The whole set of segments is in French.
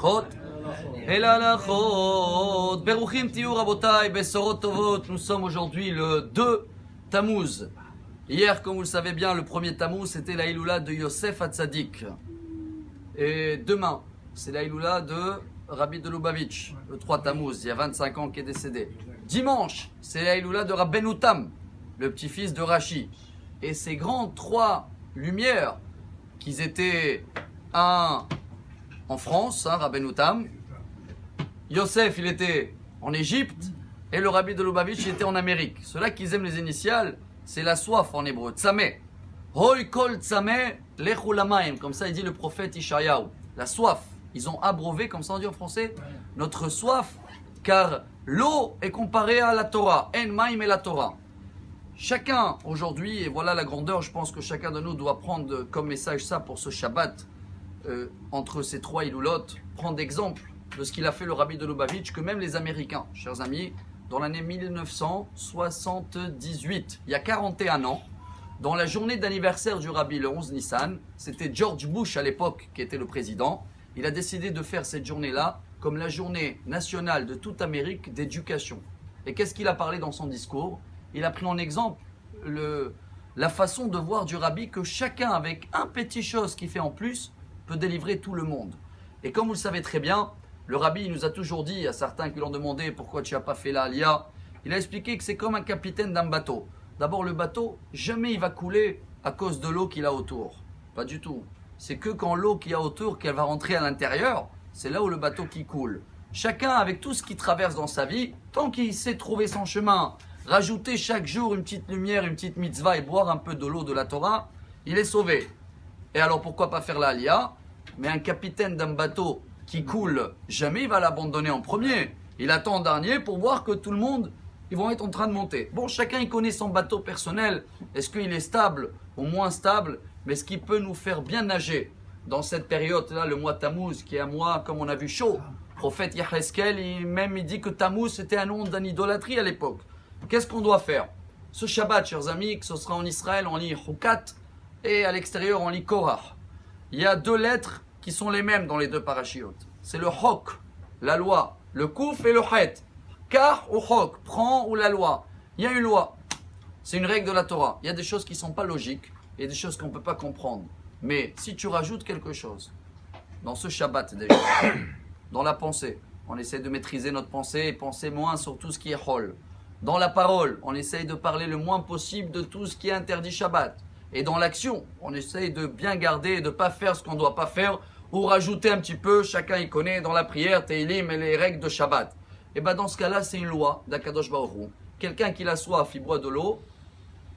Chot. El halachot. Beruchim tiyu rabotai, besorot tovot. Nous sommes aujourd'hui le 2 Tammuz. Hier, comme vous le savez bien, le premier Tammuz, c'était la Iloula de Yosef Hatzadik. Et demain, c'est la Iloula de Rabbi de Lubavitch, le 3 Tammuz, il y a 25 ans qui est décédé. Dimanche, c'est la Iloula de Rabbeinu Tam, le petit-fils de Rashi. Et ces grands trois lumières, qu'ils étaient un en France, Rabbeinu Tam, Yosef, il était en Égypte, et le Rabbi de Lubavitch, il était en Amérique. Ceux-là qui aiment les initiales, c'est la soif en hébreu, tzameh. Hoi kol tzameh lechu lamaim, comme ça il dit le prophète Ishayahu. La soif, ils ont abreuvé, comme ça on dit en français, notre soif, car l'eau est comparée à la Torah, en maim et la Torah. Chacun aujourd'hui, et voilà la grandeur, je pense que chacun de nous doit prendre comme message ça pour ce Shabbat, entre ces trois Iloulot, prendre exemple de ce qu'il a fait le Rabbi de Lubavitch, que même les Américains, chers amis, dans l'année 1978, il y a 41 ans, dans la journée d'anniversaire du Rabbi, le 11 Nissan, c'était George Bush à l'époque qui était le président, il a décidé de faire cette journée-là comme la journée nationale de toute Amérique d'éducation. Et qu'est-ce qu'il a parlé dans son discours? Il a pris en exemple la façon de voir du Rabbi que chacun, avec un petit chose qu'il fait en plus, peut délivrer tout le monde. Et comme vous le savez très bien, le Rabbi il nous a toujours dit, à certains qui l'ont demandé pourquoi tu n'as pas fait la Aliyah, il a expliqué que c'est comme un capitaine d'un bateau. D'abord le bateau, jamais il va couler à cause de l'eau qu'il a autour. Pas du tout. C'est que quand l'eau qu'il y a autour, qu'elle va rentrer à l'intérieur, c'est là où le bateau qui coule. Chacun avec tout ce qu'il traverse dans sa vie, tant qu'il sait trouver son chemin, rajouter chaque jour une petite lumière, une petite mitzvah et boire un peu de l'eau de la Torah, il est sauvé. Et alors pourquoi pas faire la Aliyah? Mais un capitaine d'un bateau qui coule, jamais il va l'abandonner en premier. Il attend en dernier pour voir que tout le monde, ils vont être en train de monter. Bon, chacun il connaît son bateau personnel. Est-ce qu'il est stable ou moins stable? Mais ce qui peut nous faire bien nager dans cette période-là, le mois Tammuz, qui est un mois, comme on a vu, chaud. Le prophète Yecheskel, il dit que Tammuz c'était un nom d'une idolâtrie à l'époque. Qu'est-ce qu'on doit faire? Ce Shabbat, chers amis, que ce sera en Israël, on lit Hukat, et à l'extérieur, on lit Korah. Il y a deux lettres qui sont les mêmes dans les deux parachiotes. C'est le Hok, la loi, le Kouf et le Het. Kar ou Hok, prend ou la loi. Il y a une loi. C'est une règle de la Torah. Il y a des choses qui ne sont pas logiques et des choses qu'on ne peut pas comprendre. Mais si tu rajoutes quelque chose, dans ce Shabbat déjà, dans la pensée, on essaie de maîtriser notre pensée et penser moins sur tout ce qui est Hol. Dans la parole, on essaye de parler le moins possible de tout ce qui est interdit Shabbat. Et dans l'action, on essaye de bien garder et de ne pas faire ce qu'on ne doit pas faire ou rajouter un petit peu, chacun y connaît dans la prière, Teilim et les règles de Shabbat. Et bien dans ce cas-là, c'est une loi d'Akadosh Baruch Hu. Quelqu'un qui a soif, il boit de l'eau,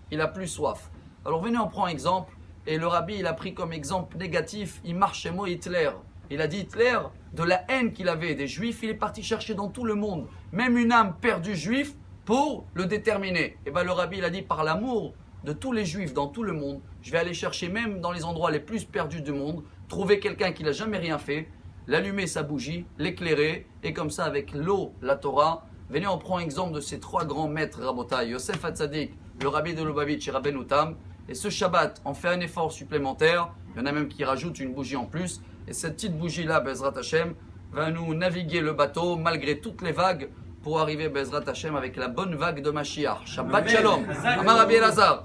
il a plus soif. Alors venez, on prend exemple. Et le Rabbi, il a pris comme exemple négatif, il marche chez moi Hitler. Il a dit Hitler, de la haine qu'il avait des Juifs, il est parti chercher dans tout le monde, même une âme perdue juive, pour le déterminer. Et bien le Rabbi, il a dit par l'amour de tous les Juifs dans tout le monde, je vais aller chercher même dans les endroits les plus perdus du monde, trouver quelqu'un qui n'a jamais rien fait, l'allumer sa bougie, l'éclairer, et comme ça avec l'eau, la Torah. Venez, on prend exemple de ces trois grands maîtres Rabotai, Yosef Hatzadik, le Rabbi de Lubavitch et Rabbeinu Tam. Et ce Shabbat, on fait un effort supplémentaire. Il y en a même qui rajoutent une bougie en plus. Et cette petite bougie-là, Bezrat Hashem, va nous naviguer le bateau malgré toutes les vagues pour arriver, Bezrat Hashem, avec la bonne vague de Mashiach. Shabbat Shalom. Amar Rabbi Elazar.